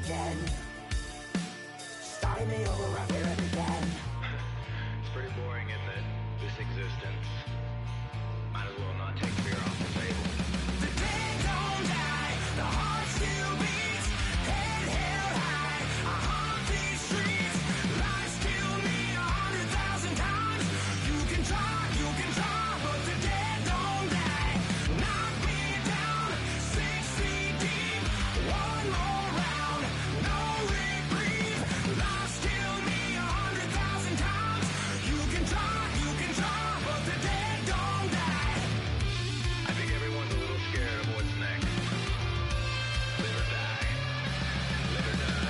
again. Starting me over right where it began. It's pretty boring, isn't it? This existence. Might as well not take fear off the table. The dead don't die, the heart still beats. Head held high, I haunt these streets. Lies kill me 100,000 times. You can try, but the dead don't die. Knock me down 6 feet deep. One more round, no reprieve. Lies kill me 100,000 times. You can try, but the dead don't die. I think everyone's a little scared of what's next. Live or die. Live or die.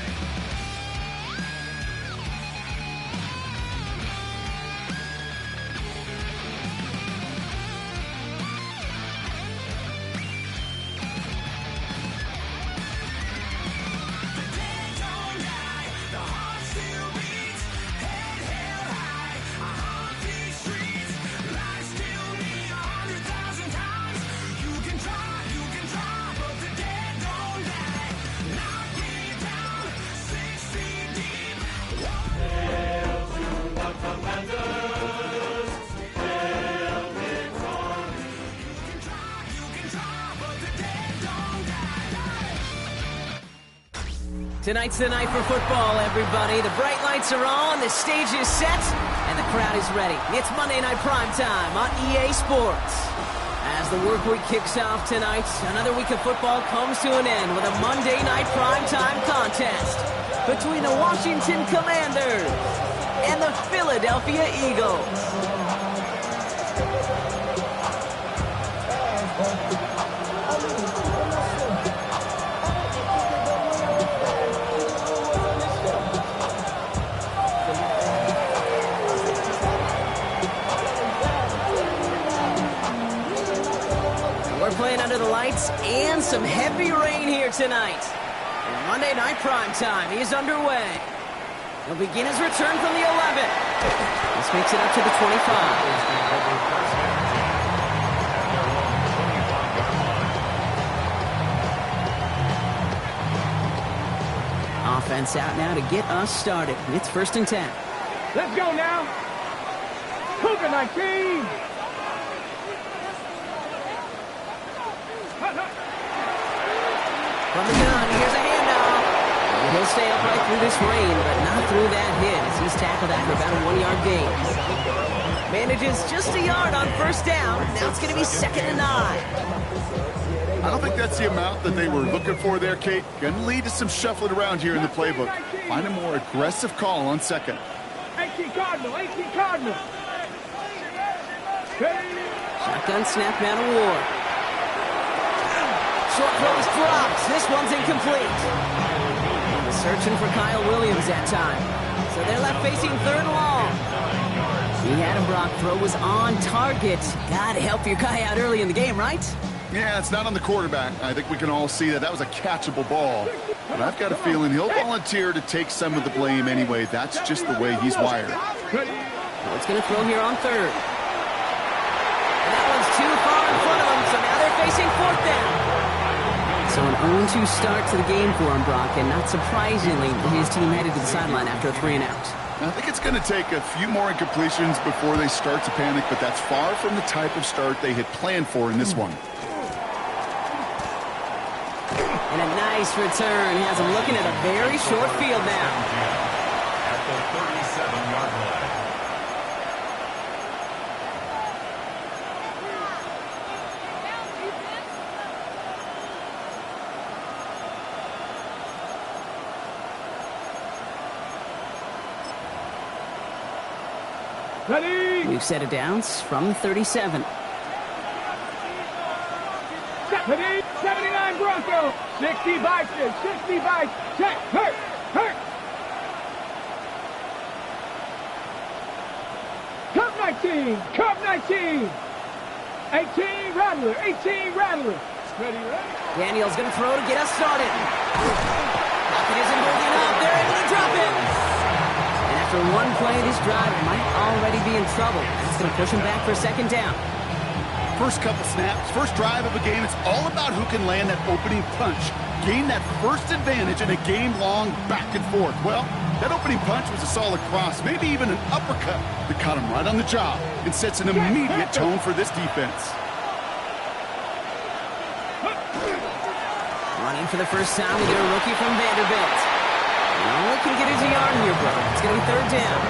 The dead don't die, the heart still beats. Head held high, I haunt these streets. Lies kill me 100,000 times. You can try, but the dead don't die. Knock me down 6 feet deep. You can try, but the dead don't die. Tonight's the night for football, everybody. The bright lights are on, the stage is set, and the crowd is ready. It's Monday Night Primetime on EA Sports. As the work week kicks off tonight, another week of football comes to an end with a Monday Night Primetime contest between the Washington Commanders and the Philadelphia Eagles. We're playing under the lights and some heavy rain here tonight. And Monday Night Primetime is underway. He'll begin his return from the 11. This makes it up to the 25. Offense out now to get us started. It's 1st and 10. Let's go now. COVID-19. From the gun, here's a handoff. He'll stay upright through this rain, but not through that hit as he's tackled after about a 1-yard gain. Manages just a yard on 1st down. Now it's going to be 2nd and 9. I don't think that's the amount that they were looking for there, Kate. Going to lead to some shuffling around here in the playbook. Find a more aggressive call on 2nd. 18 Cardinal, 18 Cardinal. Shotgun snap out of Ward. Short throw is dropped. This one's incomplete. Searching for Kyle Williams that time. So they're left facing 3rd and long. He had him, Brock. Throw was on target. Gotta help your guy out early in the game, right? Yeah, it's not on the quarterback. I think we can all see that was a catchable ball. But I've got a feeling he'll volunteer to take some of the blame anyway. That's just the way he's wired. What's going to throw here on 3rd? And that one's too far in front of him, so now they're facing 4th down. So an 0-2 start to the game for him, Brock, and not surprisingly, his team headed to the sideline after a 3-and-out. I think it's going to take a few more incompletions before they start to panic, but that's far from the type of start they had planned for in this one. And a nice return has him looking at a very short field now. At the 37-yard line. Ready. We've set it downs from the 37. Ready. 79 Bronco. 60 Bison. 60 Bison. Check. Hurt. Hurt. Cup 19. Cup 19. 18 Rattler. 18 Rattler. Ready, ready. Daniel's going to throw to get us started. Pocket isn't holding up. They're able to drop it. And after one play, this drive might already be in trouble. That's going to push him back for 2nd down. First couple snaps, first drive of a game, it's all about who can land that opening punch. Gain that first advantage in a game-long back and forth. Well, that opening punch was a solid cross, maybe even an uppercut that caught him right on the job and sets an immediate tone for this defense. Running for the first time with their rookie from Vanderbilt. No, can get his yard here, bro. It's going to be third down.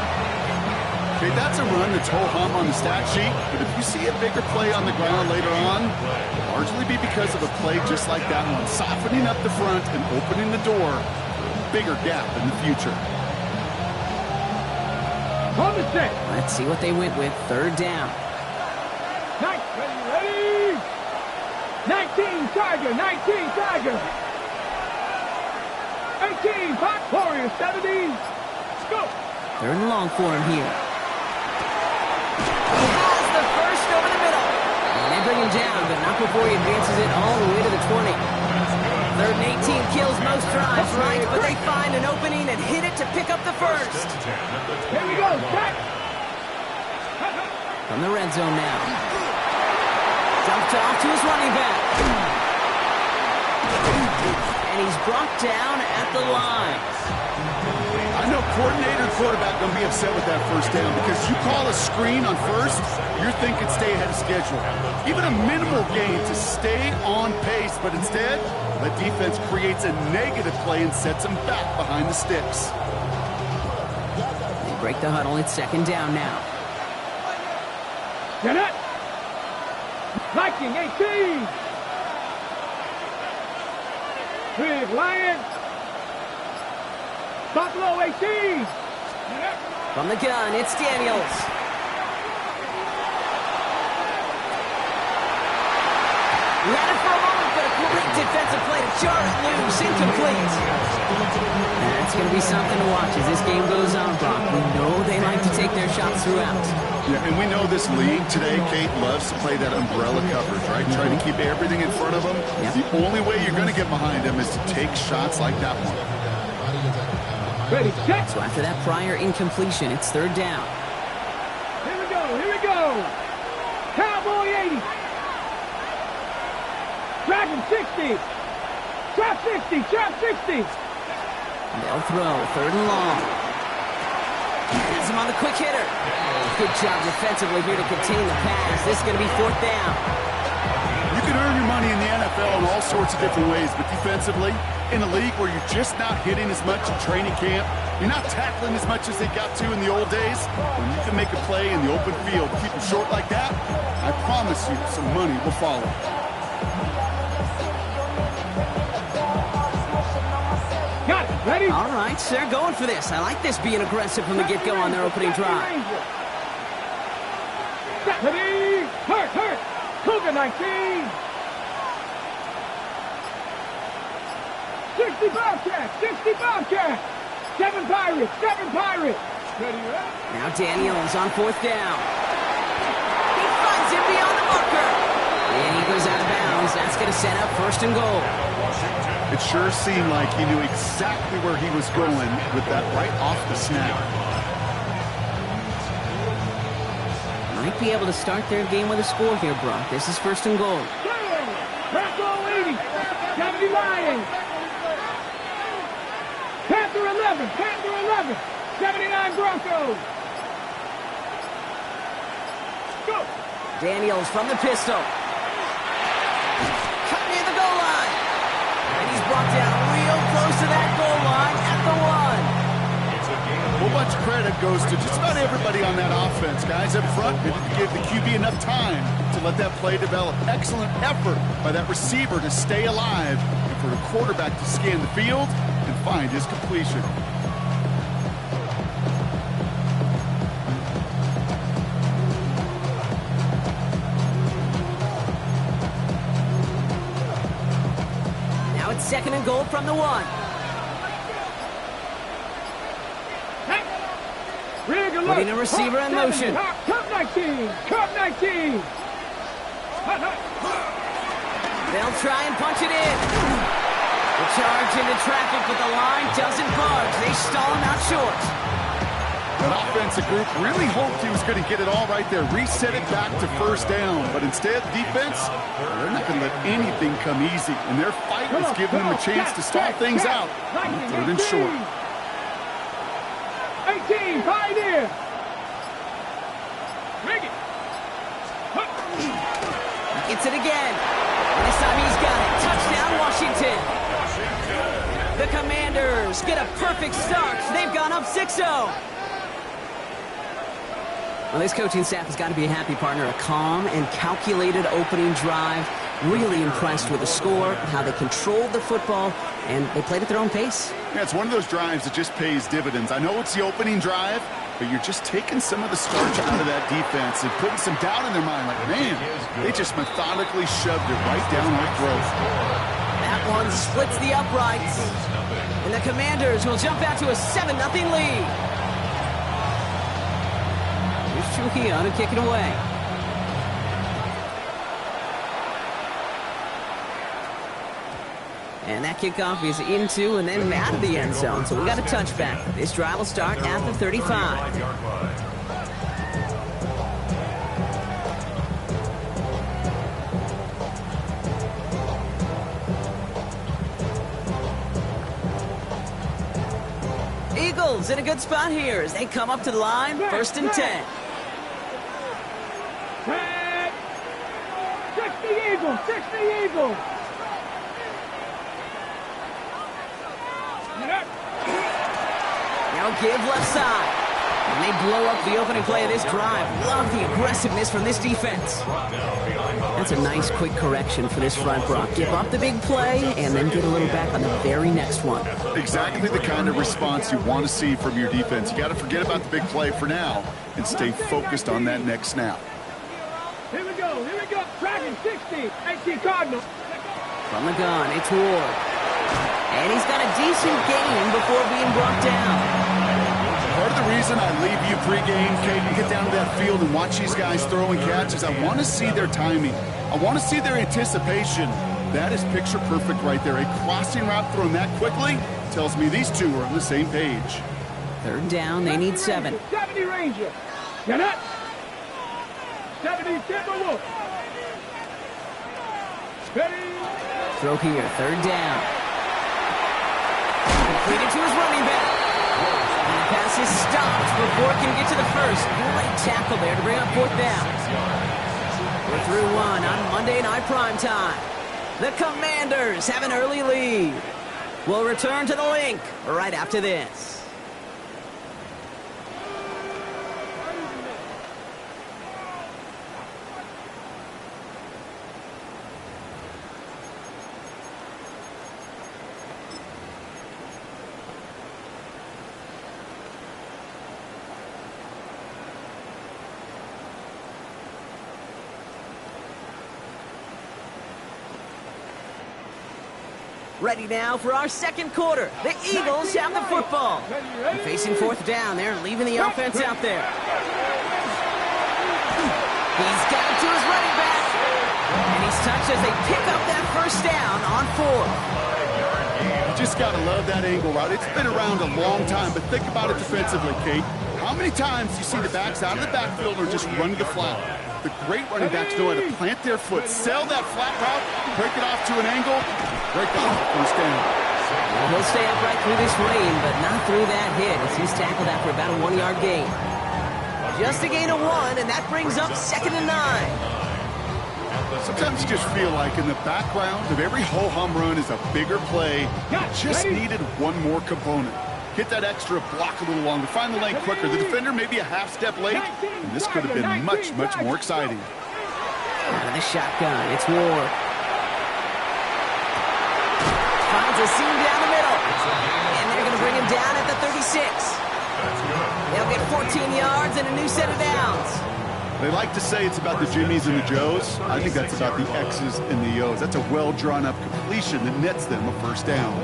Okay, that's a run that's ho-hum on the stat sheet, but if you see a bigger play on the ground later on, it'll largely be because of a play just like that one, softening up the front and opening the door for a bigger gap in the future. On the set. Let's see what they went with. Third down. Nice. Ready. 19 Tiger. 19 Tiger. 18 Pop Warrior. 70. Let's go. Third and long for him here. He has the first over the middle. And they bring him down, but not before he advances it all the way to the 20. Third and 18 kills most drives, right? But they find an opening and hit it to pick up the first. Here we go. Back. From the red zone now. Dumped off to his running back. And he's brought down at the line. I know coordinator and quarterback going to be upset with that first down because you call a screen on first, you're thinking stay ahead of schedule. Even a minimal gain to stay on pace, but instead, the defense creates a negative play and sets them back behind the sticks. They break the huddle. It's second down now. Get it. Viking 18. Big Lion. Buffalo 18. From the gun, it's Daniels. He had it for a moment, but a great defensive play to jar it loose, incomplete. That's going to be something to watch as this game goes on, Brock. We know they like to take their shots throughout. Yeah, and we know this league today, Kate, loves to play that umbrella coverage, right? Trying to keep everything in front of them. Yep. The only way you're going to get behind them is to take shots like that one. Ready, set. So after that prior incompletion, it's third down. Here we go. Here we go. Cowboy 80. Dragon 60. Trap 60. Trap 60. They'll throw third and long. Has him on the quick hitter. Good job defensively here to contain the pass. This is going to be fourth down. You can earn your money in the NFL in all sorts of different ways, but defensively, in a league where you're just not hitting as much in training camp, you're not tackling as much as they got to in the old days, when you can make a play in the open field, keep them short like that, I promise you some money will follow. Got it. Ready? All right, they're going for this. I like this being aggressive from the get-go on their opening drive. Ready? Hurt. Cougar 19. 60 Bobcat. 7 Pirates. Ready, Now Daniels on fourth down. He finds him beyond the marker. And he goes out of bounds. That's going to set up first and goal. It sure seemed like he knew exactly where he was going with that right off the snap. Might be able to start their game with a score here, Brock. This is first and goal. Bronco 80. 70 Lions. Panther 11. 79 Broncos. Go. Daniels from the pistol. Cut near the goal line. And he's brought down real close to that goal line at the 1. A whole bunch of credit goes to just about everybody on that offense. Guys up front, maybe give the QB enough time to let that play develop. Excellent effort by that receiver to stay alive and for the quarterback to scan the field and find his completion. Now it's second and goal from the 1. Putting a receiver in motion. Cup 19. They'll try and punch it in. The charge into traffic, but the line doesn't budge. They stall him out short. That offensive group really hoped he was going to get it all right there, reset it back to first down. But instead, defense, they're not going to let anything come easy. And their fight was giving them a chance to stall things out. Third and short. 18, Pioneer. Bring it. Gets it again. And this time he's got it. Touchdown, Washington. The Commanders get a perfect start. They've gone up 6-0. Well, this coaching staff has got to be a happy partner. A calm and calculated opening drive. Really impressed with the score, how they controlled the football, and they played at their own pace. Yeah, it's one of those drives that just pays dividends. I know it's the opening drive, but you're just taking some of the starch out of that defense and putting some doubt in their mind. Like, man, they just methodically shoved it right down our throat. That one splits the uprights. And the Commanders will jump out to a 7-0 lead. Here's Trujillo to kick it away. And that kickoff is into and then out of the end zone. So we got a touchback. This drive will start at the 35. Eagles in a good spot here as they come up to the line. First and 10. Tag. 60 Eagles. 60 Eagles. Now give left side. And they blow up the opening play of this drive. Love the aggressiveness from this defense. That's a nice quick correction for this front, Brock. Give up the big play and then get a little back on the very next one. Exactly the kind of response you want to see from your defense. You got to forget about the big play for now and stay focused on that next snap. Here we go. Here we go. Tracking 60. 18 Cardinals. From the gun, it's Ward. And he's got a decent gain before being brought down. Part of the reason I leave you pregame, Kate, and get down to that field and watch these guys throw and catch is I want to see their timing. I want to see their anticipation. That is picture perfect right there. A crossing route thrown that quickly tells me these two are on the same page. Third down, they need 7. 70 Ranger. Get up. 70 Timberwolf. Steady. Throw here, third down. Completed to his running back. And the pass is stopped before it can get to the first. Great tackle there to bring up fourth down. We're through one on Monday Night Primetime. The Commanders have an early lead. We'll return to the link right after this. Ready now for our second quarter. The Eagles have the football. And facing fourth down, they're leaving the offense out there. He's got it to his running back. And he's touched as they pick up that first down on fourth. You just got to love that angle route. It's been around a long time, but think about it defensively, Kate. How many times do you see the backs out of the backfield or just run the flat? The great running backs know how to plant their foot, sell that flat route, break it off to an angle, break off first down. Well, he'll stay upright through this rain, but not through that hit as he's tackled after about a 1-yard gain. Just a gain of 1, and that brings up 2nd and 9. Sometimes you just feel like in the background of every ho-hum run is a bigger play. You just needed one more component. Hit that extra block a little longer, find the lane quicker. The defender maybe a half step late, and this could have been much, much more exciting. Out of the shotgun, it's Ward. Finds a seam down the middle. And they're going to bring him down at the 36. They'll get 14 yards and a new set of downs. They like to say it's about the Jimmies and the Joes. I think that's about the X's and the O's. That's a well-drawn-up completion that nets them a first down.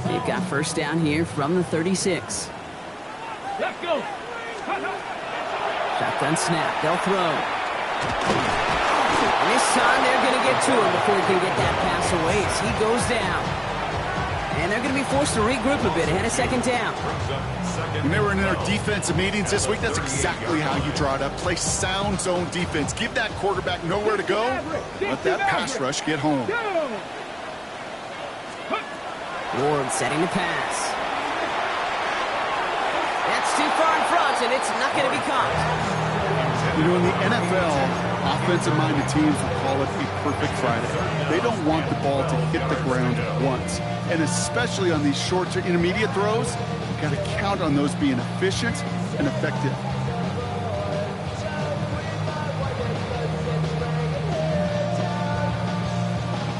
They've got first down here from the 36. Let's go. Shotgun snap. They'll throw. And this time they're going to get to him before he can get that pass away as he goes down. And they're going to be forced to regroup a bit ahead of second down. When they were in their defensive meetings this week, that's exactly how you draw it up. Play sound zone defense. Give that quarterback nowhere to go. Let that pass rush get home. Ward setting the pass. That's too far in front, and it's not going to be caught. You know, in the NFL, offensive-minded teams will call it a perfect Friday. They don't want the ball to hit the ground once. And especially on these short to intermediate throws, you've got to count on those being efficient and effective.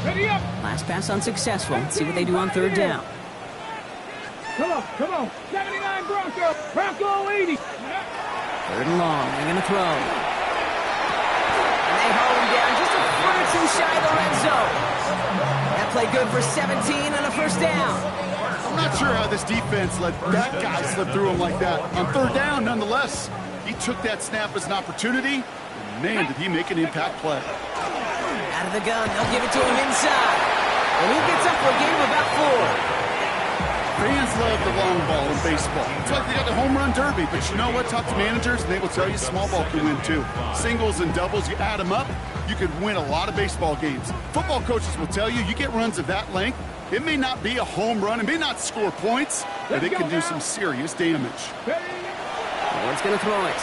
Ready up. Last pass unsuccessful. Let's see what they do on third down. Come on. 79 Bronco. Bronco 80. Third and long. They're going to throw. And they hold him down just a foot or two shy of the red zone. That play good for 17 and a first down. I'm not sure how this defense let that guy slip through him like that. On third down, nonetheless, he took that snap as an opportunity. And man, did he make an impact play. Out of the gun, they'll give it to him inside. And he gets up for a gain of about 4. Fans love the long ball in baseball. It's like they got the home run derby, but you know what? Talk to managers, and they will tell you small ball can win too. Singles and doubles, you add them up, you could win a lot of baseball games. Football coaches will tell you get runs of that length. It may not be a home run, it may not score points, but it can do some serious damage. Ward's going to throw it.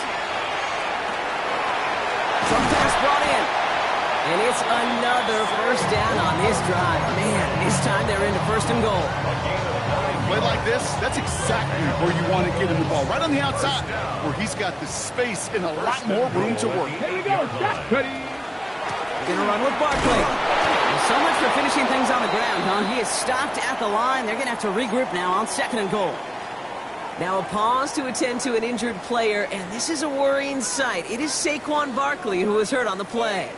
Some pass brought in. And it's another first down on this drive. Man, this time they're into first and goal. Play like this, that's exactly where you want to get him the ball. Right on the outside, where he's got the space and a lot more room to work. Here we go. Ready. Going to run with Barkley. Well, so much for finishing things on the ground, huh? He is stopped at the line. They're going to have to regroup now on second and goal. Now a pause to attend to an injured player, and this is a worrying sight. It is Saquon Barkley who was hurt on the play.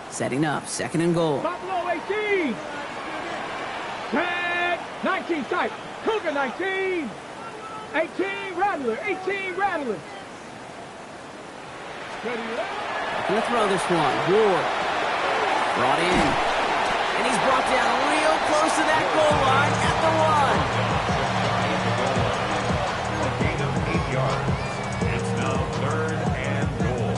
Setting up, second and goal. Buffalo 18. 10, 19 tight. Cougar 19. 18 Rattler. 18 Rattler. Ready up. Gonna throw this one. Ward. Brought in. And he's brought down real close to that goal line at the 1. A gain of 8 yards. It's now third and goal.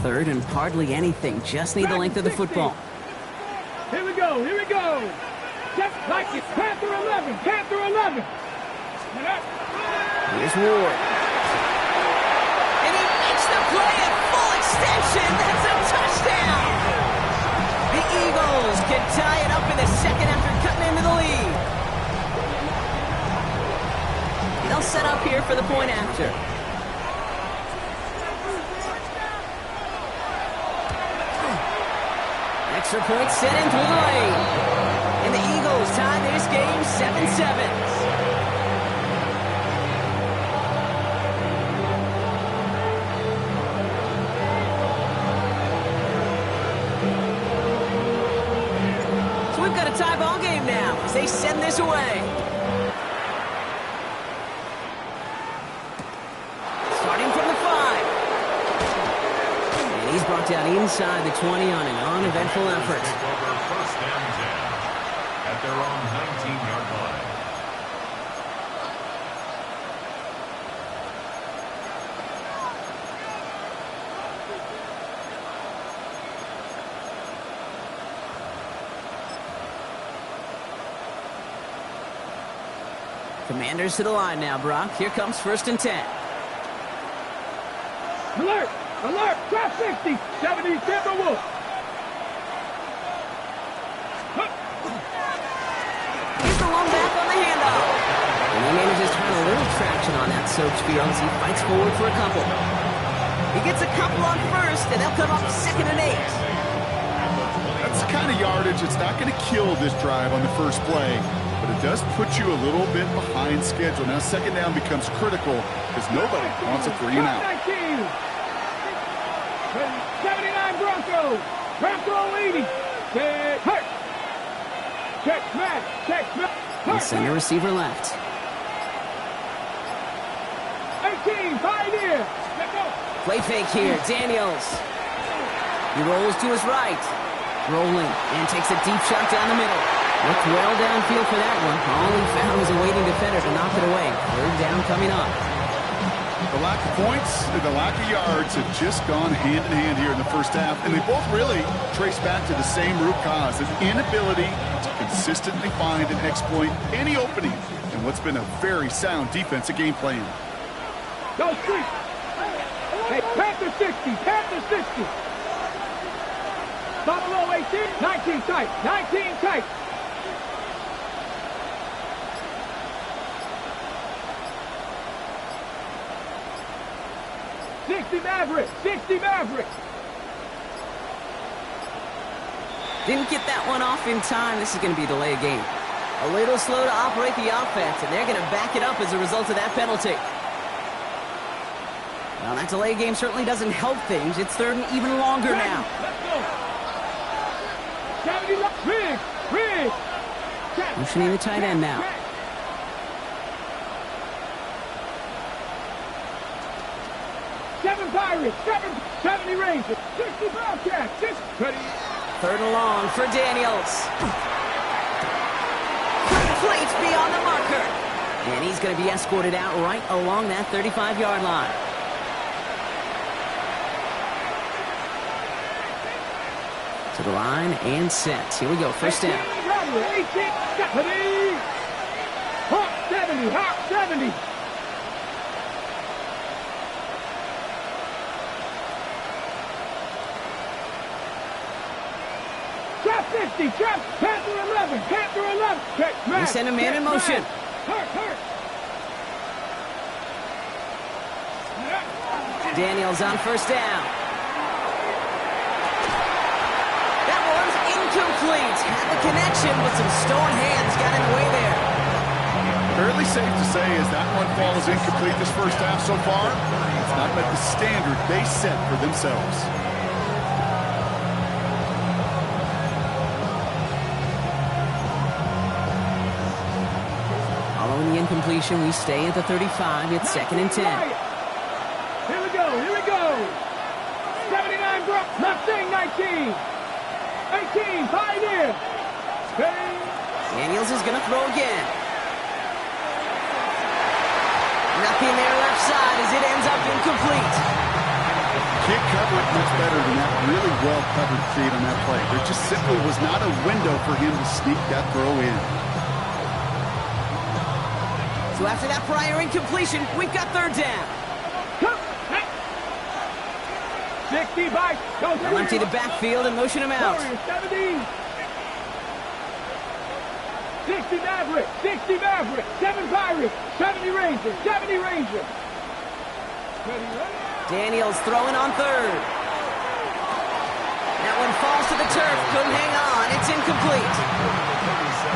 Third and hardly anything. Just need the length of the football. Here we go. Just like it. Panther 11. Panther 11. Here's Ward. And he makes the play at full extension. That's a touchdown. The Eagles can tie it up in the second after cutting into the lead. They'll set up here for the point after. Extra point set in through the lane. And the Eagles tie this game 7-7. So we've got a tie ball game now as they send this away. Starting from the 5. And he's brought down inside the 20 on an uneventful effort. Take over first and 10 at their own 19-yard line. Commanders to the line now, Brock. Here comes first and 10. Alert! Alert! Drop 60! 70 Timberwolves! He's the one back on the handoff. And he manages to find a little traction on that Soaps field as he fights forward for a couple. He gets a couple on first, and they'll come up second and 8. That's the kind of yardage that's not going to kill this drive on the first play, but it does put you a little bit behind schedule. Now second down becomes critical because nobody wants a 3 and out. 19. 79 Broncos. Bronco 80. 10. Hurt. Check smash. Check smash. We'll Hurt. send a receiver left. 18, Pioneer. Let's go. Play fake here. Daniels. He rolls to his right. Rolling and takes a deep shot down the middle. Looked well downfield for that one. All he found was a waiting defender to knock it away. Third down coming up. The lack of points and the lack of yards have just gone hand in hand here in the first half, and they both really trace back to the same root cause, an inability to consistently find and exploit any opening in what's been a very sound defensive game plan. Go street. Hey, Panther 60. Panther 60. Buffalo 18. 19 tight. 19 tight. Maverick, 60 Maverick. Didn't get that one off in time. This is going to be a delay of game. A little slow to operate the offense, and they're going to back it up as a result of that penalty. Well, that delay game certainly doesn't help things. It's third and even longer now. Let's go. 70 Riggs. Motioning the tight end now. Pirates, 70 Rangers, 60 Bobcats, 6 ready. Third and long for Daniels. Complete beyond the marker. And he's going to be escorted out right along that 35-yard line. To the line and set. Here we go, first down. 18, Hawk 70, Hawk 70. Trap 50, trap, Panther 11, Panther 11. Check, We send a man in motion. Hurt. Daniels on first down. That one's incomplete. Had the connection, but some stone hands got in the way there. Fairly safe to say as that one falls incomplete this first half so far, it's not met the standard they set for themselves. Following the incompletion, we stay at the 35. It's second and 10. Here we go. 79 Brook, Mustang 19. 18, Pioneer. Daniels is going to throw again. Nothing there left side as it ends up incomplete. Can't cover it much better than that really well-covered feed on that play. There just simply was not a window for him to sneak that throw in. So after that prior incompletion, we've got third down. 60 by. They'll empty the backfield and motion him out. 70. 60 Maverick, 7 Pirates, 70 Rangers, 70 Rangers. Daniels throwing on third. That one falls to the turf, couldn't hang on, it's incomplete.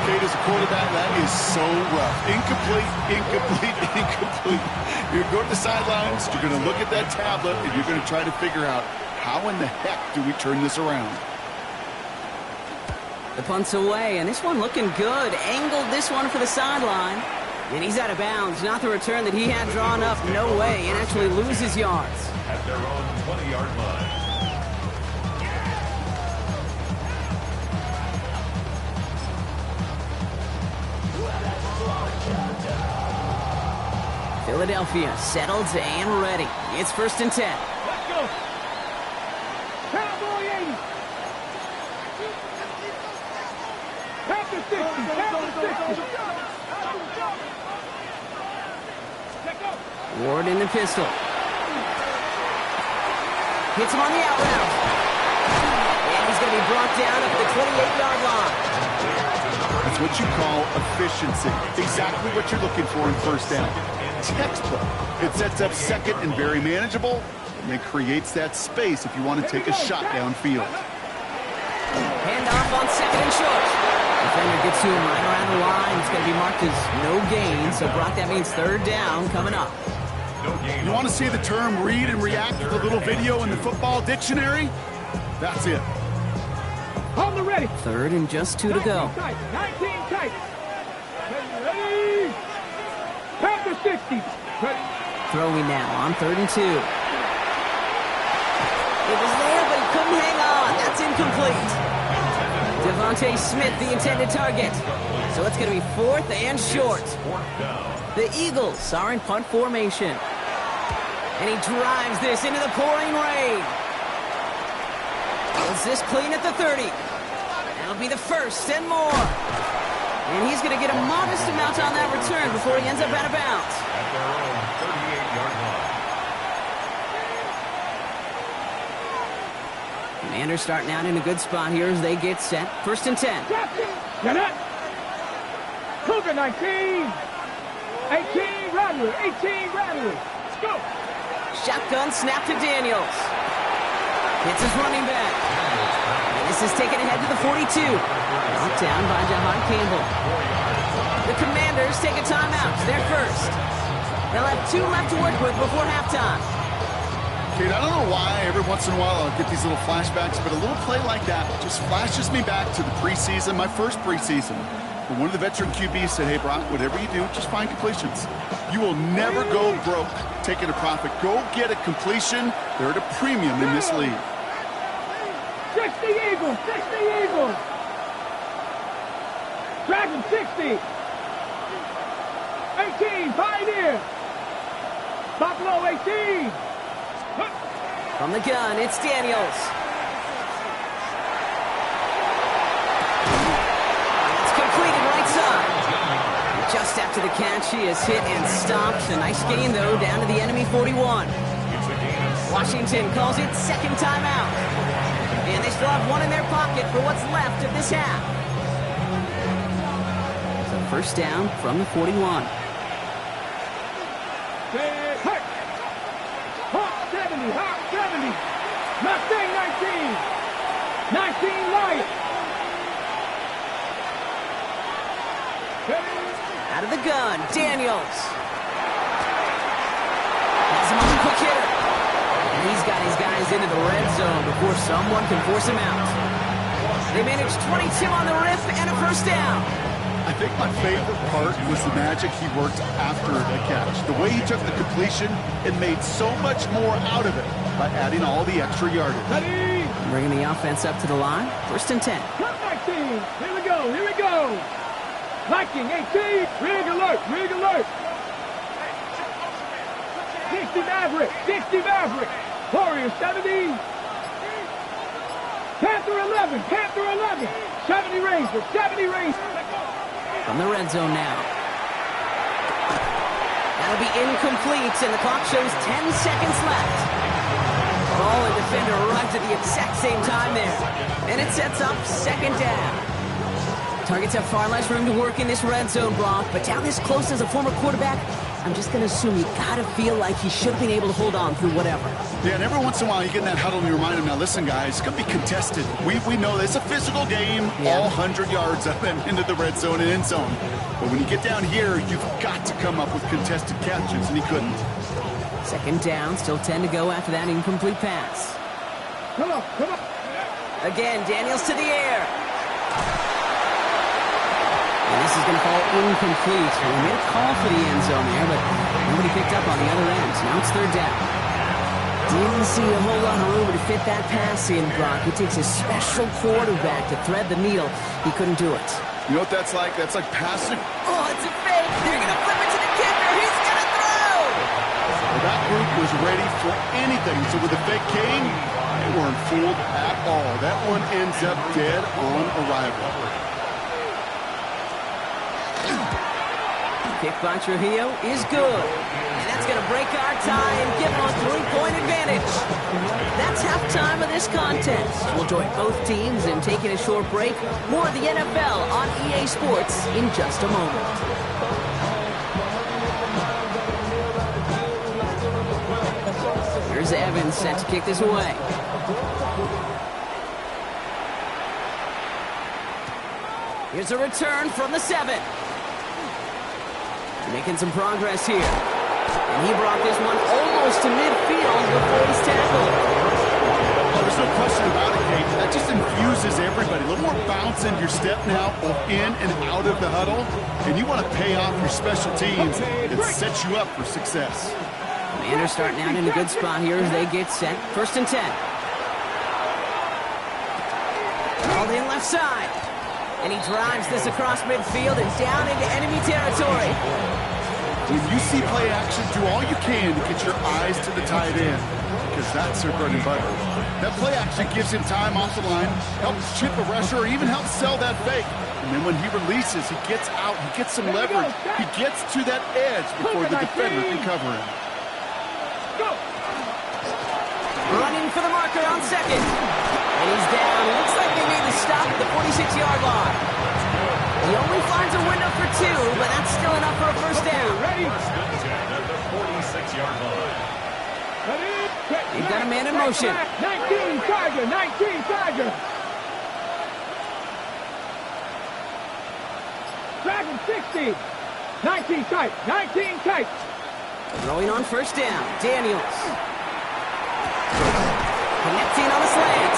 Kate, as a quarterback, that is so rough. Incomplete. You're going to go to the sidelines, you're going to look at that tablet, and you're going to try to figure out how in the heck do we turn this around. The punt's away, and this one looking good. Angled this one for the sideline. And he's out of bounds. Not the return that he had drawn up. No way. And actually loses yards. At their own 20-yard line. Philadelphia settled and ready. It's first and 10. Let's go. Cowboy 80. Panther 60. Ward in the pistol. Hits him on the out route. And he's going to be brought down at the 28-yard line. That's what you call efficiency. Exactly what you're looking for in first down. Textbook. It sets up second and very manageable, and then creates that space if you want to take a shot downfield. Handoff on second and short. Defender gets to him right around the line. It's going to be marked as no gain. So, Brock, that means third down coming up. You want to see the term read and react to the little video in the football dictionary? That's it. On the ready. Third and just 2 to go. 19 tight. Ready. Panther 60. Ready. Throwing now on 3rd and 2. It was there, but he couldn't hang on. That's incomplete. Devontae Smith, the intended target. So it's going to be 4th and short. The Eagles are in punt formation. And he drives this into the pouring rain. Is this clean at the 30? That'll be the first and more. And he's going to get a modest amount on that return before he ends up out of bounds. At their own 38-yard line. Commanders starting out in a good spot here as they get set. 1st and 10. Get up. Cougar 19. 18 Rattler. 18 Rattler. Let's go. Shotgun snap to Daniels. Hits his running back. And this is taken ahead to the 42. Knocked down by Jahan Campbell. The Commanders take a timeout. They're first. They'll have 2 left to work with before halftime. Kate, I don't know why every once in a while I'll get these little flashbacks, but a little play like that just flashes me back to the preseason, my first preseason. When one of the veteran QBs said, hey, Brock, whatever you do, just find completions. You will never go broke taking a profit. Go get a completion. They're at a premium in this league. 60 Eagles. 60 Eagles. Dragon 60. 18 Pioneer. Buffalo 18. From the gun, it's Daniels. It's completed right side. Just after the catch, he is hit and stopped. A nice gain, though, down to the enemy 41. Washington calls it second timeout. And they still have 1 in their pocket for what's left of this half. So first down from the 41. 70. Mustang 19. 19 light. Out of the gun, Daniels. Has him on the quick hitter. And he's got his guys into the red zone before someone can force him out. They managed 22 on the rip and a first down. I think my favorite part was the magic he worked after the catch. The way he took the completion and made so much more out of it by adding all the extra yardage. Ready. Bringing the offense up to the line. 1st and 10. Cut 19. Here we go. Here we go. Viking 18. Rig alert. Rig alert. 60 Maverick. 60 Maverick. Warrior 70. Panther 11. Panther 11. 70 Ranger. 70 Ranger. From the red zone now. That'll be incomplete, and the clock shows 10 seconds left. Ball and defender arrived at the exact same time there. And it sets up second down. Targets have far less room to work in this red zone, Brock, but down this close as a former quarterback, I'm just going to assume you got to feel like he should have been able to hold on through whatever. Yeah, and every once in a while you get in that huddle and you remind him, now listen, guys, it's going to be contested. We know it's a physical game, all 100 yards of them into the red zone and end zone. But when you get down here, you've got to come up with contested catches, and he couldn't. Second down, still 10 to go after that incomplete pass. Come on. Come on. Again, Daniels to the air. And this is going to fall incomplete. We made a call for the end zone there, but nobody picked up on the other end. Now it's third down. Didn't see a whole lot of room to fit that pass in, Brock. It takes a special quarterback to thread the needle. He couldn't do it. You know what that's like? That's like passing. Oh, it's a fake. They're going to flip it to the kicker. He's going to throw. Well, that group was ready for anything. So with the fake came, they weren't fooled at all. That one ends up dead on arrival. Kick by Trujillo is good. And that's going to break our tie and give them a 3-point advantage. That's halftime of this contest. We'll join both teams in taking a short break. More of the NFL on EA Sports in just a moment. Here's Evans set to kick this away. Here's a return from the 7. Making some progress here. And he brought this one almost to midfield before he's tackled. There's no question about it, Kate. That just infuses everybody. A little more bounce in your step now, both in and out of the huddle. And you want to pay off your special teams. It sets you up for success. Commanders starting out in a good spot here as they get set. 1st and 10. Called in left side. And he drives this across midfield and down into enemy territory. When you see play action, do all you can to get your eyes to the tight end, because that's their bread and butter. That play action gives him time off the line, helps chip a rusher, or even helps sell that fake. And then when he releases, he gets out, he gets some leverage. He gets to that edge before the defender can cover him. Go! Running for the marker on 2nd. And he's down. Looks like they made the stop at the 46-yard line. He only finds a window for 2, but that's still enough for a first down. Ready? First and 10 at the 46-yard line. Ready? He's got a man in motion. 19 Tiger, 19 Tiger. Dragon 60. 19 tight, 19 tight. Throwing on first down. Daniels. Connecting on the slant.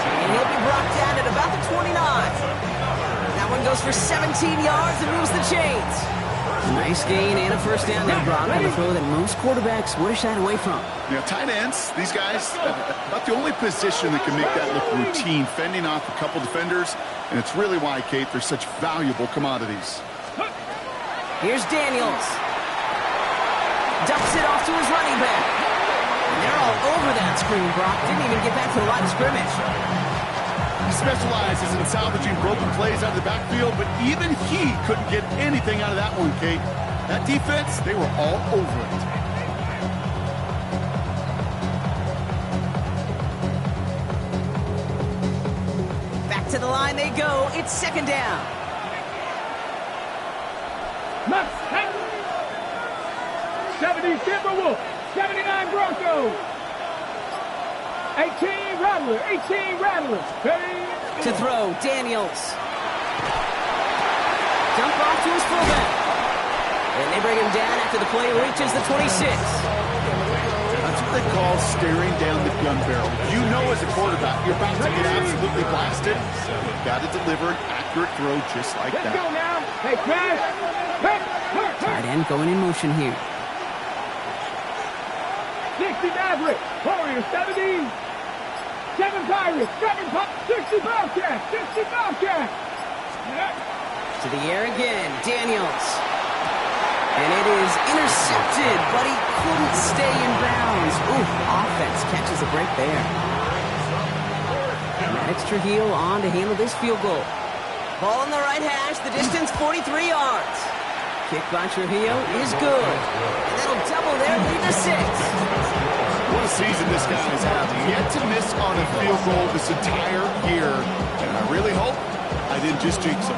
And he'll be brought down at about the 29. That one goes for 17 yards and moves the chains. Nice gain and a first down there, Brock, on the throw that most quarterbacks would have shied away from. You know, tight ends, these guys, about the only position that can make that look routine, fending off a couple defenders, and it's really why, Kate, they're such valuable commodities. Here's Daniels. Dumps it off to his running back. And they're all over that screen, Brock. Didn't even get back to the line of scrimmage. He specializes in salvaging broken plays out of the backfield, but even he couldn't get anything out of that one, Kate. That defense, they were all over it. Back to the line they go. It's 2nd down. Max, 70 Timberwolves, 79 Broncos. 18 Rattler, 18 Rattler. Ready? To throw, Daniels. Dump off to his fullback. And they bring him down after the play reaches the 26. That's what they call staring down the gun barrel. You know as a quarterback, you're about to get absolutely blasted. You've got to deliver an accurate throw just like Let's that. go now. Hey, Crash. Tight end going in motion here. 60 Maverick. Warriors, 70. 7 Pirates. 60 Bobcats. 60 Bobcats. To the air again, Daniels. And it is intercepted, but he couldn't stay in bounds. Ooh, offense catches a break there. And that extra heel on to handle this field goal. Ball on the right hash, the distance 43 yards. Kick by Trujillo is good. And that'll double their lead to 6. What a season this guy has had. Yet to miss on a field goal this entire year. And I really hope I didn't just jinx him.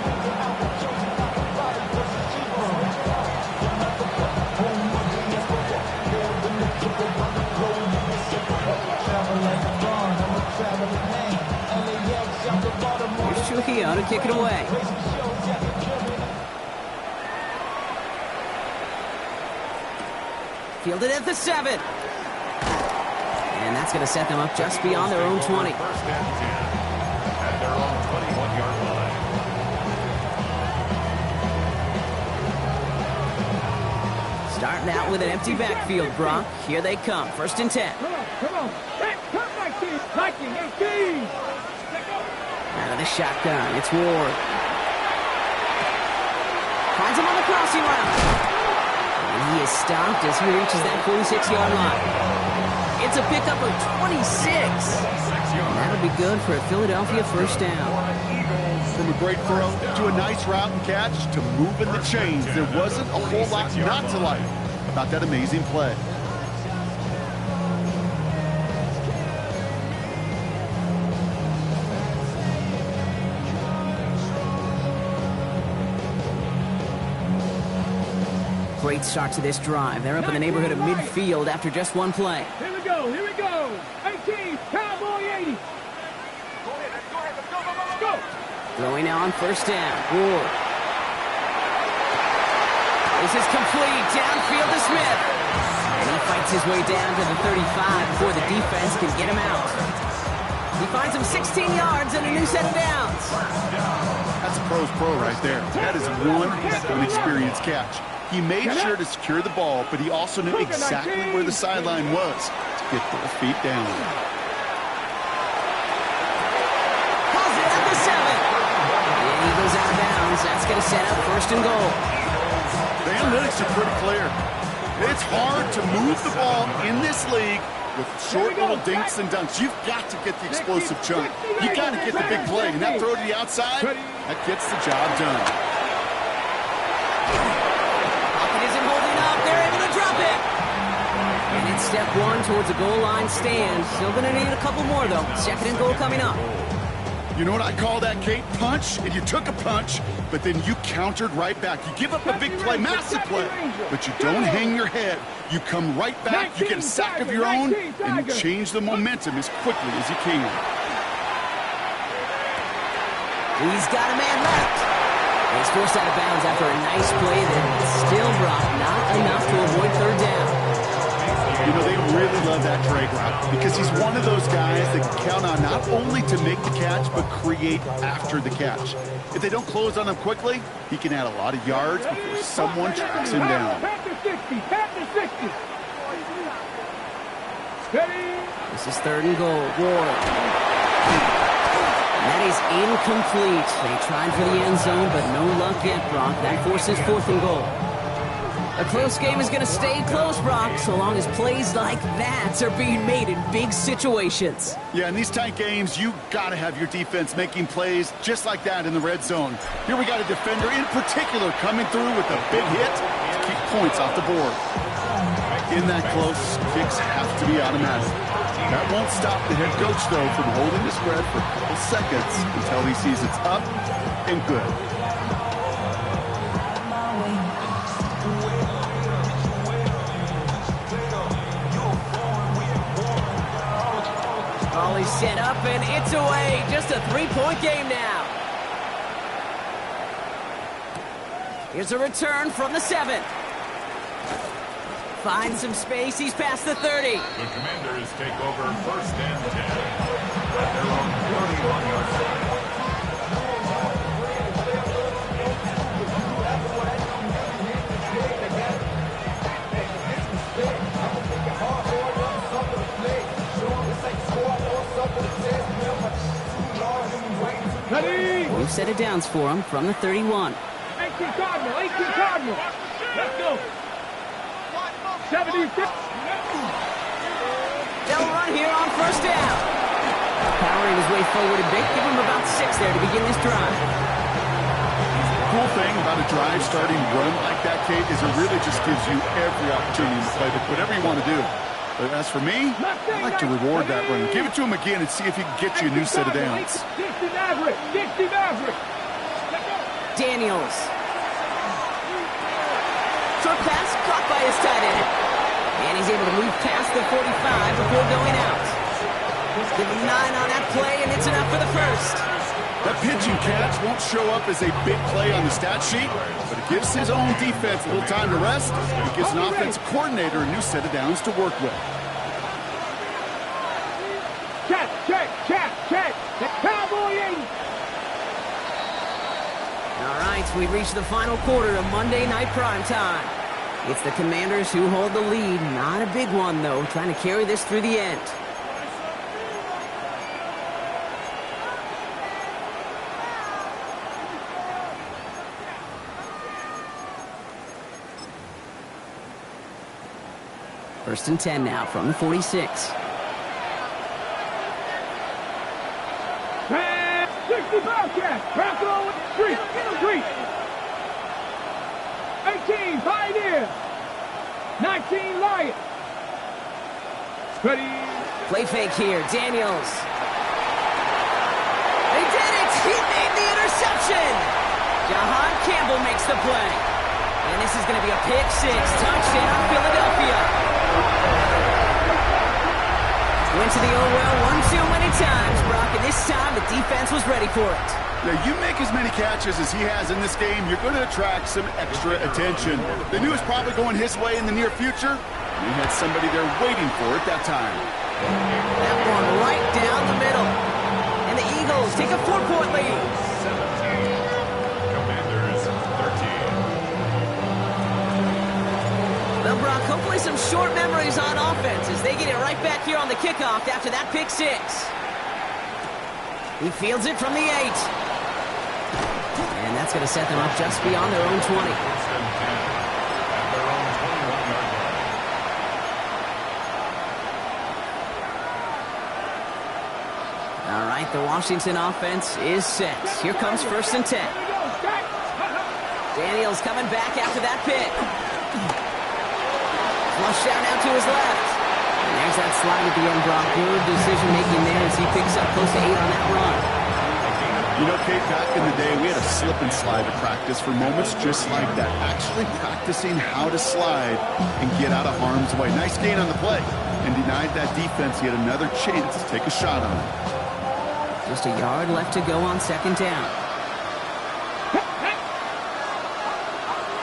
Here's Trujillo to kick it away. Fielded at the 7. And that's going to set them up just beyond their own 20. First and 10 at their own 21-yard line. Starting out with an empty backfield, Brock. Here they come. 1st and 10. Come on. Hey, come 19. 18. Out of the shotgun, it's Ward. Finds him on the crossing route. And he is stopped as he reaches that 46-yard line. It's a pickup of 26. And that'll be good for a Philadelphia first down. From a great throw to a nice route and catch to moving the chains. There wasn't a whole lot not to like about that amazing play. Great start to this drive. They're up in the neighborhood of midfield after just one play. Here we go. 18. Cowboy 80. Go. Throwing now on first down. Ward. This is complete. Downfield to Smith. And he fights his way down to the 35 before the defense can get him out. He finds him 16 yards and a new set of downs. That's a pro's pro right there. That is one heck of an experienced catch. He made sure to secure the ball, but he also knew exactly where the sideline was to get both feet down. Pulls it at the 7. And he goes out of bounds. That's going to set up first and goal. The analytics are pretty clear. It's hard to move the ball in this league with short little dinks and dunks. You've got to get the explosive chunk. You've got to get the big play. And that throw to the outside, that gets the job done. Pocket isn't holding up. They're able to drop it. And it's step one towards a goal line stand. Still going to need a couple more, though. Second and goal coming up. You know what I call that, Kate? Punch, and you took a punch, but then you countered right back. You give up a big play, massive play, but you don't hang your head. You come right back, you get a sack of your own, and you change the momentum as quickly as you can. He's got a man left. He's forced out of bounds after a nice play that still brought not enough to avoid third down. You know, they really love that drag route because he's one of those guys that can count on not only to make the catch, but create after the catch. If they don't close on him quickly, he can add a lot of yards before someone tracks him down. This is third and goal. Ward. And that is incomplete. They tried for the end zone, but no luck yet, Brock. That forces fourth and goal. A close game is going to stay close, Brock, so long as plays like that are being made in big situations. Yeah, in these tight games, you got to have your defense making plays just like that in the red zone. Here we got a defender in particular coming through with a big hit to keep points off the board. In that close, kicks have to be automatic. That won't stop the head coach, though, from holding the spread for a couple seconds until he sees it's up and good. He's set up and it's away. Just a 3-point game now. Here's a return from the 7. Finds some space. He's past the 30. The Commanders take over first and 10 at their own 41-yard line. We've set it downs for him from the 31. 18 Cardinal, 18 Cardinal. Let's go. 76. They'll run here on first down. Powering his way forward a bit. Give him about 6 there to begin this drive. The cool thing about a drive starting run like that, Kate, is it really just gives you every opportunity to play whatever you want to do. But as for me, I like to reward that run. Give it to him again and see if he can get you a new set of downs. Daniels. Short pass caught by his tight end. And he's able to move past the 45 before going out. Give him 9 on that play, and it's enough for the first. That pitching catch won't show up as a big play on the stat sheet, but it gives his own defense a little time to rest. It gives an offensive coordinator a new set of downs to work with. Check. Cowboy 80. All right, so we've reached the final quarter of Monday Night Primetime. It's the Commanders who hold the lead. Not a big one, though, trying to carry this through the end. First and 10 now from the 46. 60 Bobcats. Bronco Street. 18 Pioneer. 19 Lions. Ready. Play fake here. Daniels. They did it. He made the interception. Jahan Campbell makes the play. And this is going to be a pick 6. Touchdown, Philadelphia. Went to the old well one too many times, Brock, and this time the defense was ready for it. Yeah, you make as many catches as he has in this game, you're going to attract some extra attention. They knew it was probably going his way in the near future. He had somebody there waiting for it that time. That one right down the middle. Eagles take a 4-point lead. 17. Commanders 13. Well, Brock, hopefully some short memories on offense as they get it right back here on the kickoff after that pick six. He fields it from the 8. And that's going to set them up just beyond their own 20. First and 10. At their own 21-yard line. All right, the Washington offense is set. Here comes first and 10. Daniels coming back after that pick. Flush out now to his left. And there's that slide at the end, Brock. Good decision-making there as he picks up close to 8 on that run. You know, Kate, back in the day, we had a slip and slide at practice for moments just like that. Actually practicing how to slide and get out of harm's way. Nice gain on the play. And denied that defense yet another chance to take a shot on it. Just a yard left to go on second down.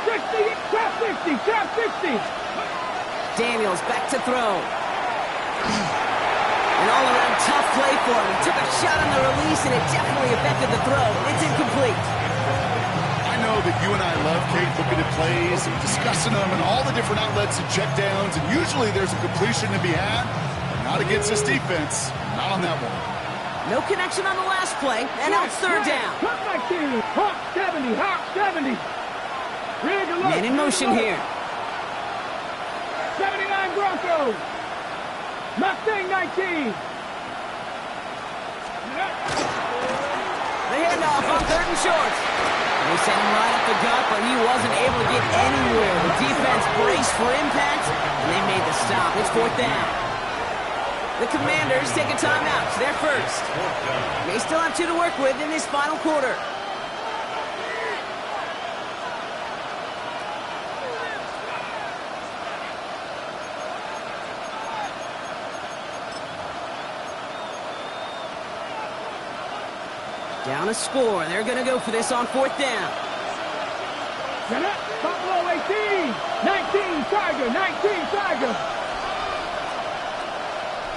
60, trap 60. Daniels back to throw. An all-around tough play for him. He took a shot on the release, and it definitely affected the throw. It's incomplete. I know that you and I love, Kate, looking at plays and discussing them and all the different outlets and checkdowns, and usually there's a completion to be had. Not against this defense. Not on that one. No connection on the last play, and now it's third down. Cut back here. Hawk 70, Hawk 70. Man in motion here. 79 Broncos. Mustang 19. The handoff on third and short. They sent him right up the gut, but he wasn't able to get anywhere. The defense braced for impact, and they made the stop. It's fourth down. The Commanders take a timeout. They're first. They still have 2 to work with in this final quarter. Down a score. They're going to go for this on fourth down. Buffalo 18. 19 Tiger. 19 Tiger.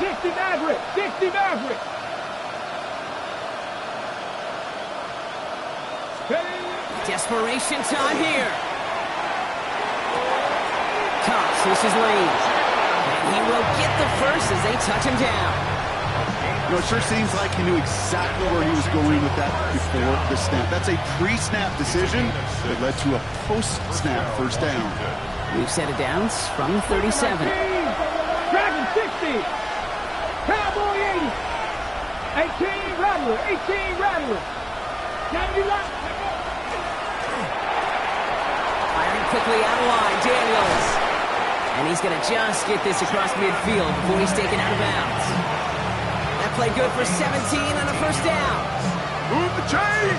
60 Maverick. 60 Maverick. Desperation time here. Cox, this is Lane. And he will get the first as they touch him down. You know, it sure seems like he knew exactly where he was going with that before the snap. That's a pre-snap decision that led to a post-snap first down. We've set it down from 37. Dragon 60. Cowboy 80. 18 Rattler. 18 Rattler. 70 Lock. Firing quickly out of line, Daniels. And he's going to just get this across midfield before he's taken out of bounds. That play good for 17 and a first down. Move the chains!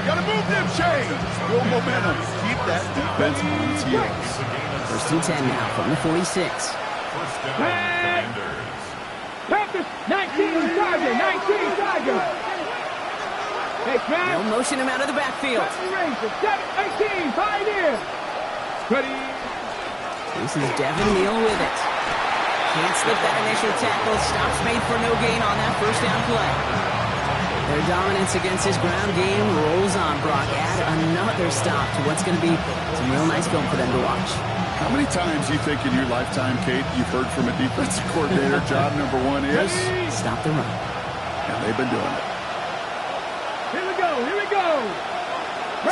Gotta move them chains! Build momentum. Keep that defense on its heels. First and 10 now from the 46. First down, Commanders. Panthers 19 Tiger. 19 Tiger. Hey, They'll Crab. motion him out of the backfield. 18 Pioneer. Ready. This is Devin Neal with it. Can't slip that initial tackle. Stops made for no gain on that first down play. Their dominance against his ground game rolls on, Brock. Add another stop to what's going to be some real nice film for them to watch. How many times do you think in your lifetime, Kate, you've heard from a defensive coordinator, job number one is? Stop the run. And they've been doing it. Here we go. Here we go.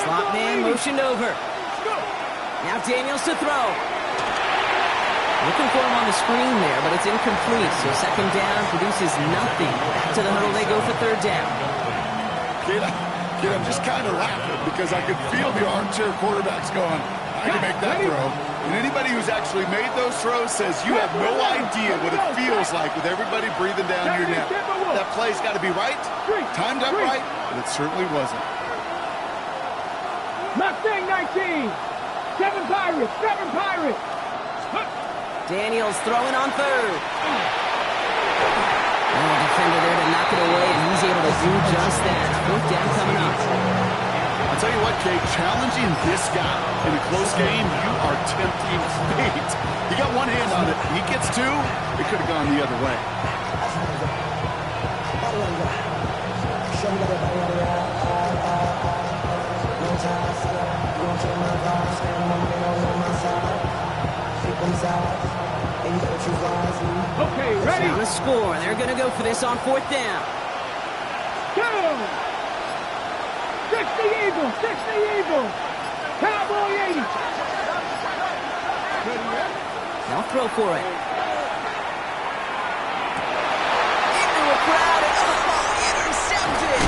Slot man motioned over. Now Daniels to throw. Looking for him on the screen there, but it's incomplete. So second down produces nothing. Back to the huddle they go for third down. Kate, I'm just kind of laughing because I could feel the armchair quarterbacks going, I can make that throw. And anybody who's actually made those throws says you have no idea what it feels like with everybody breathing down your neck. That play's got to be right, timed up right, but it certainly wasn't. Mustang 19. 7 Pirates. 7 Pirates. Daniels throwing on third. And the defender there to knock it away, and he's able to do just that. Fourth down coming up. I'll tell you what, Kate, challenging this guy in a close game, you are tempting fate. He got one hand on it. He gets two. It could have gone the other way. Okay, ready? Down a score. They're going to go for this on 4th down. Go! 60 Eagles, 60 Eagles. Cowboy 80. They'll throw for it. Into a crowd and intercepted.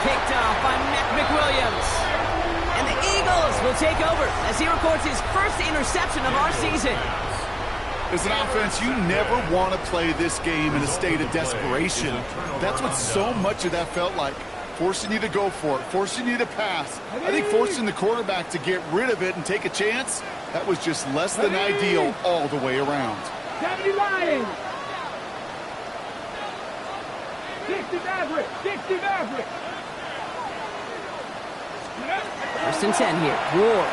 Picked off by Matt McWilliams. And the Eagles will take over as he records his first interception of our season. As an offense, you never want to play this game in a state of desperation. That's what so much of that felt like. Forcing you to go for it, forcing you to pass. I think forcing the quarterback to get rid of it and take a chance, that was just less than ideal all the way around. 70 Lions. 60 Maverick, 60 Maverick. 1st and 10 here. Ward.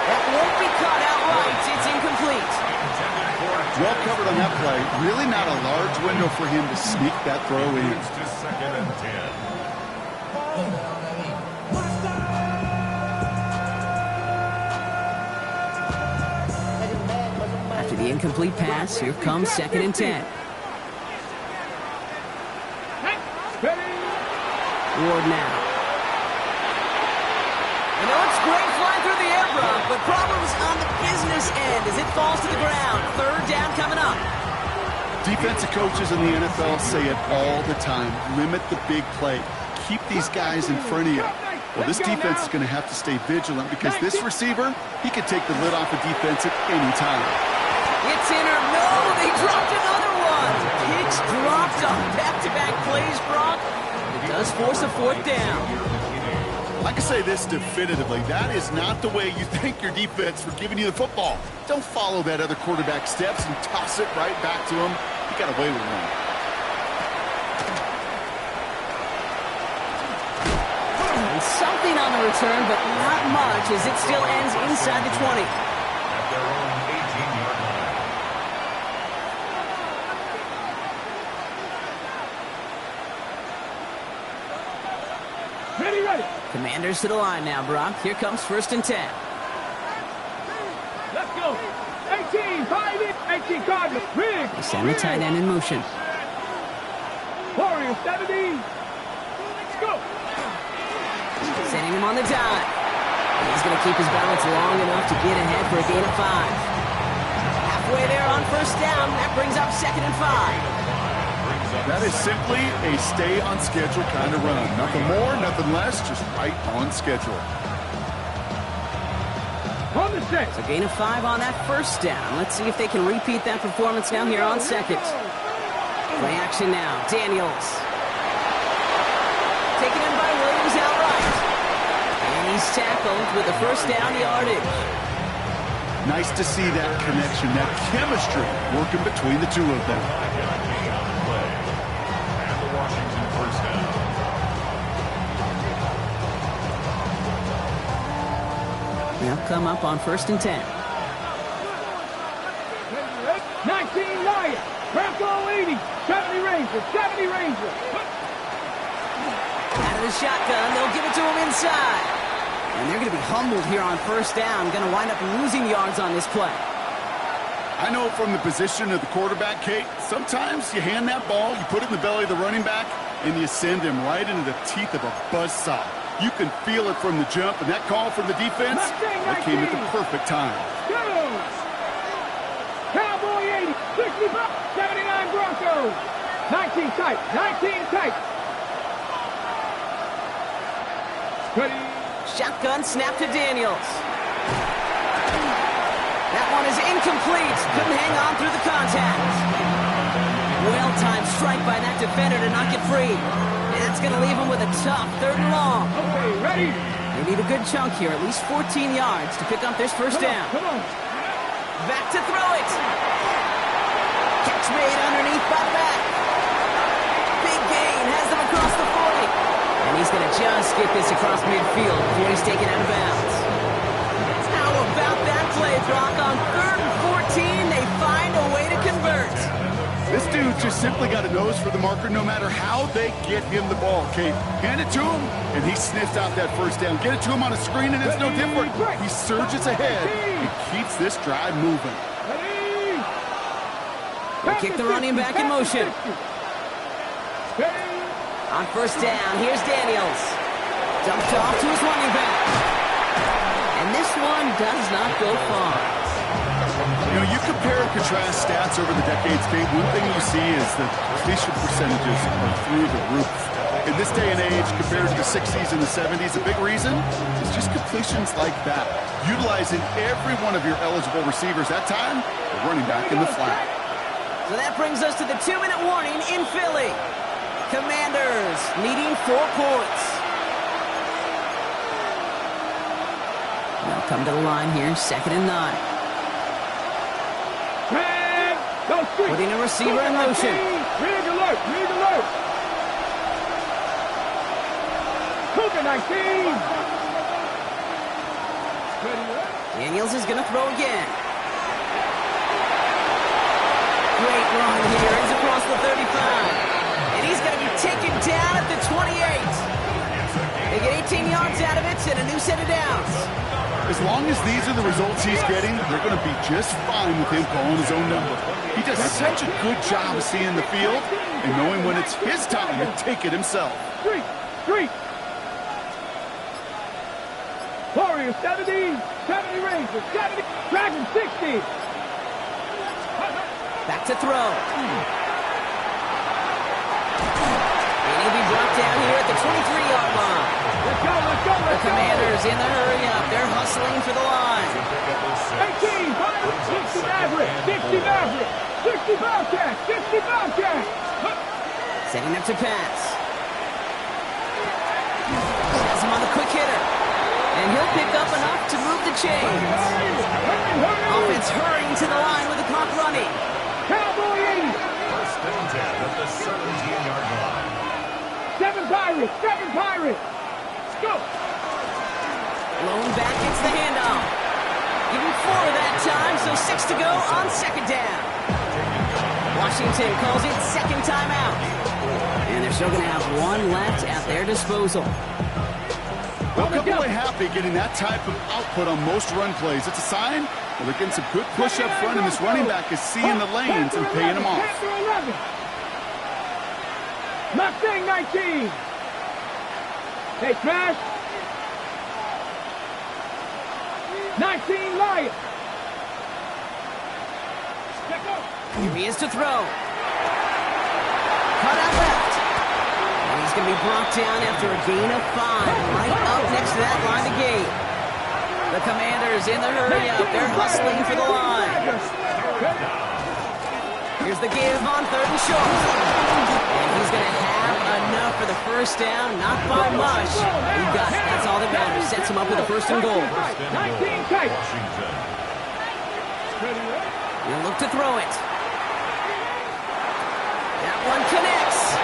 That won't be caught outright. It's incomplete. Well covered on that play. Really not a large window for him to sneak that throw in. It's just 2nd and 10. After the incomplete pass, here comes 2nd and 10. Ward now. You know, it's great flying through the air, Brock, but problems on the business end as it falls to the ground. 3rd down coming up. Defensive coaches in the NFL say it all the time. Limit the big play. Keep these guys in front of you. Well, this defense is going to have to stay vigilant because this receiver, he could take the lid off a defense at any time. It's in or no, they dropped another one. Picks dropped on back-to-back plays, Brock. It does force a 4th down. I can say this definitively. That is not the way you thank your defense for giving you the football. Don't follow that other quarterback steps and toss it right back to him. You got away with one. And something on the return, but not much as it still ends inside the 20. At their own 18-yard line. Ready, ready. Commanders to the line now, Brock. Here comes 1st and 10. Let's go. 18, 5 in. 18 Cardinals. Big. They send the tight end in motion. Warriors 70. Let's go. Sending him on the dime. He's going to keep his balance long enough to get ahead for a gain of 5. Halfway there on 1st down. That brings up 2nd and 5. That is simply a stay-on-schedule kind of run. Nothing more, nothing less, just right on schedule. On the 6. A gain of 5 on that 1st down. Let's see if they can repeat that performance now here on 2nd. Play action now. Daniels. Taken in by Williams outright. And he's tackled with the 1st down yardage. Nice to see that connection, that chemistry working between the two of them. And the Washington 1st down. They'll come up on 1st and 10. 19 Lions. Bronco 80. 70 Rangers. 70 Rangers. Out of the shotgun, they'll give it to him inside. And they're going to be humbled here on 1st down. Going to wind up losing yards on this play. I know from the position of the quarterback, Kate, sometimes you hand that ball, you put it in the belly of the running back, and you send him right into the teeth of a buzzsaw. You can feel it from the jump, and that call from the defense, that came at the perfect time. Go! Cowboy 80. 65. 79 Broncos. 19 tight. 19 tight. Ready. Shotgun snap to Daniels. That one is incomplete. Couldn't hang on through the contact. Well-timed strike by that defender to knock it free. And that's going to leave him with a tough 3rd and long. Okay, ready. They need a good chunk here, at least 14 yards to pick up this 1st down. Come on. Back to throw it. Catch made underneath by the back. Big gain has them across the 40. And he's going to just get this across midfield before he's taken out of bounds. How about that play, Brock? On 3rd and 14, they find a way to convert. This dude just simply got a nose for the marker no matter how they get him the ball, Kate. Hand it to him, and he sniffs out that first down. Get it to him on a screen, and it's no different. He surges ahead and keeps this drive moving. They kick the running back in motion. On first down, here's Daniels. Dumped off to his running back. And this one does not go far. You know, you compare and contrast stats over the decades, Kate. One thing you see is that completion percentages are through the roof. In this day and age, compared to the 60s and the 70s, a big reason is just completions like that. Utilizing every one of your eligible receivers. That time, the running back in the flat. So that brings us to the 2-minute warning in Philly. Commanders needing 4 points. They'll come to the line here, 2nd and 9. Putting a receiver in motion. Rig alert, rig alert. Cougar 19. Daniels is going to throw again. Great run here. He's across the 35. And he's going to be taken down at the 28. They get 18 yards out of it and a new set of downs. As long as these are the results he's getting, they're going to be just fine with him calling his own number. He does such a good job of seeing the field and knowing when it's his time to take it himself. Street. Warriors 70 Rangers 70, Dragon 60. Back to throw. And he'll be brought down here at the 23-yard line. Let's go. The Commanders in the hurry-up. They're hustling for the line. 18, 60 Maverick, 60 Maverick, 60 Bobcats, 60 Bobcats. Setting up to pass. Has him on the quick hitter. And he'll pick up enough to move the chains. Offense hurrying to the line with the clock running. Cowboy 80. First and 10 at the 17-yard line. 7 Pirates. Let's go. Blown back, gets the handoff. Give him 4 that time, so 6 to go on 2nd down. Washington calls it 2nd timeout. And they're still going to have 1 left at their disposal. Well, Cowboy happy getting that type of output on most run plays. It's a sign that they're getting some good push up front, and this running back is seeing the lanes and paying them off. Mustang 19. Hey, Trash. 19 Lions. Here he is to throw. Cut out left. And he's going to be brought down after a gain of 5. Right up next to that line of gain. The Commanders in the hurry-up. They're hustling for the line. Here's the give on 3rd and short. And he's going to have enough for the first down. Not by much. He got it. That's all that matters. Sets him up with a 1st and goal. 19 tight. He'll look to throw it. That one connects.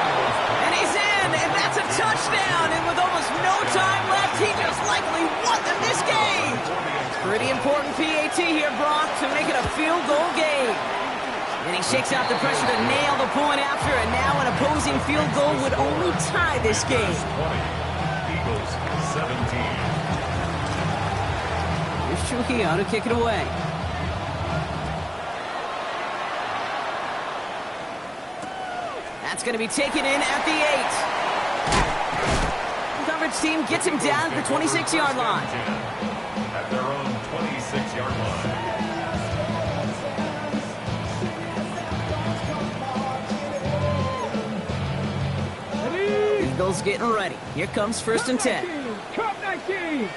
And he's in. And that's a touchdown. And with almost no time left, he just likely won them this game. Pretty important PAT here, Brock, to make it a field goal game. And he shakes out the pressure to nail the point after, and now an opposing field goal would only tie this game. Eagles 17. Here's Trujillo to kick it away. That's going to be taken in at the 8. The coverage team gets him down at the 26-yard line. At their own 26-yard line. Eagles getting ready. Here comes 1st and 10. Cup 19.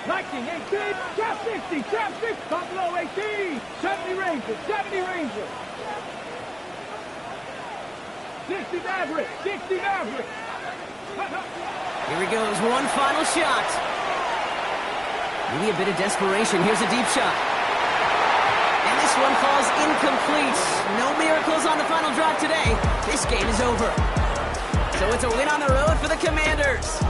19, 18, Cap 60, Cap 6, Buffalo 18, 70 Rangers, 70 Rangers. 60 Maverick, 60 Maverick. Here he goes, one final shot. Maybe a bit of desperation. Here's a deep shot. And this one falls incomplete. No miracles on the final drive today. This game is over. So it's a win on the road for the Commanders.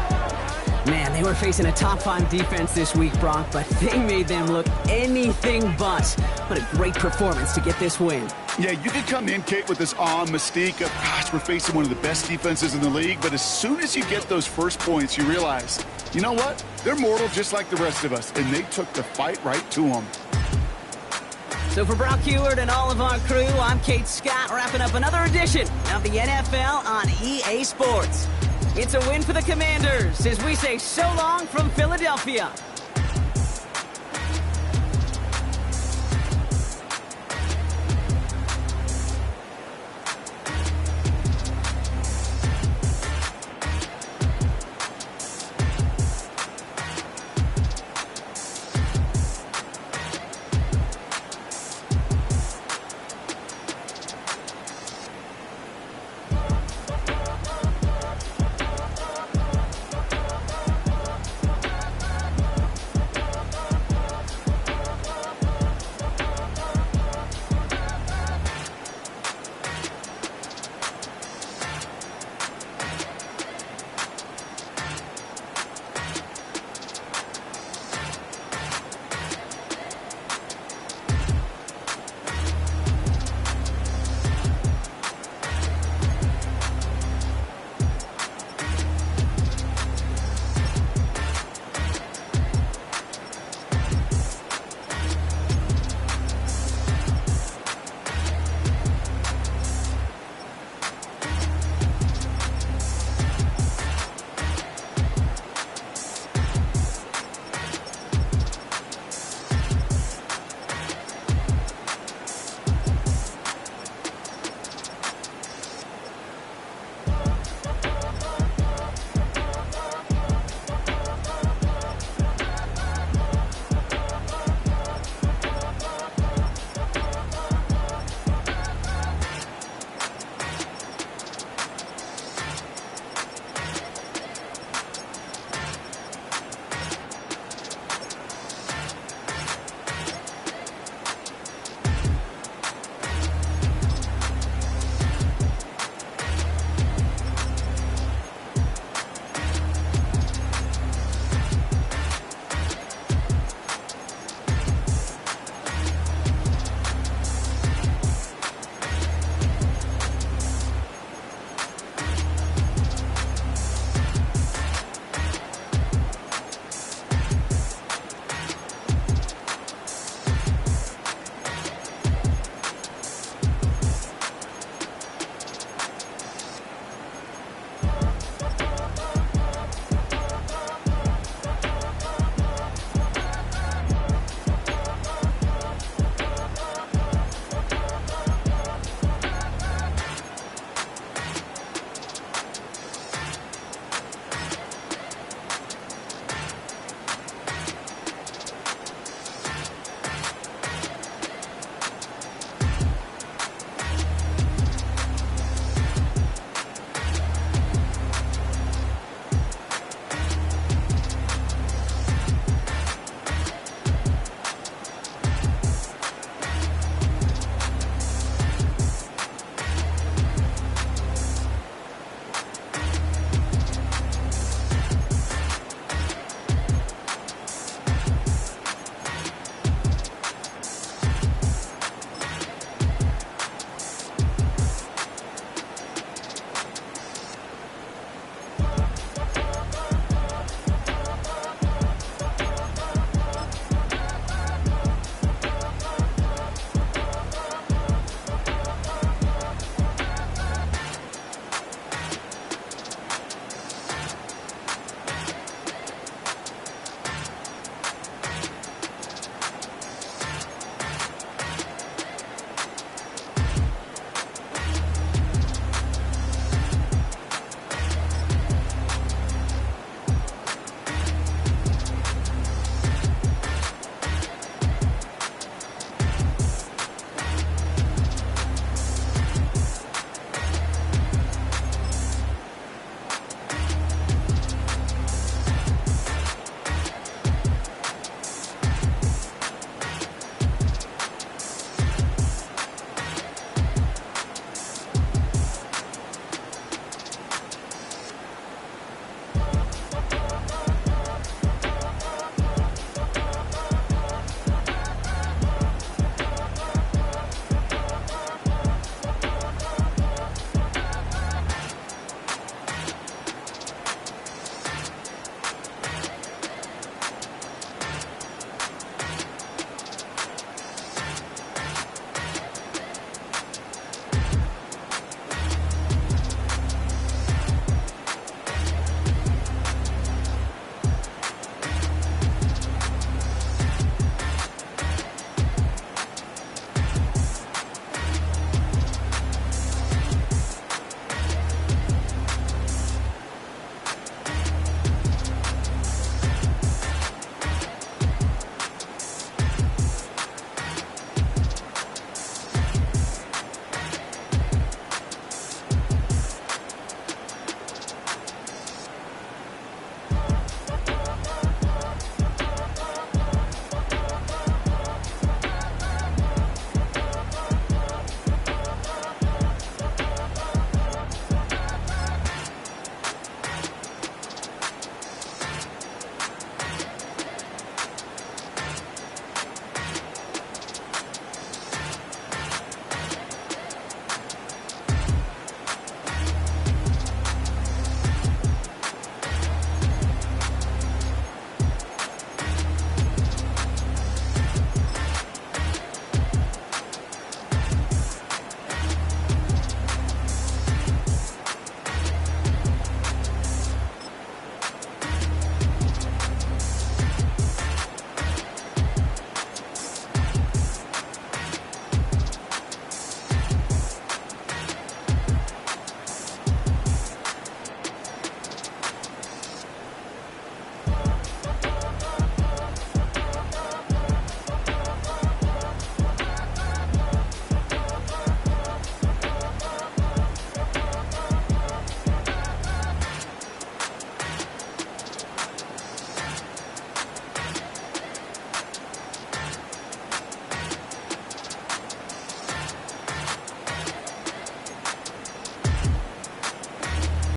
Man, they were facing a top-5 defense this week, Brock, but they made them look anything but. What a great performance to get this win. Yeah, you could come in, Kate, with this awe and mystique of, gosh, we're facing one of the best defenses in the league, but as soon as you get those first points, you realize, you know what? They're mortal just like the rest of us, and they took the fight right to them. So for Brock Huard and all of our crew, I'm Kate Scott, wrapping up another edition of the NFL on EA Sports. It's a win for the Commanders as we say so long from Philadelphia.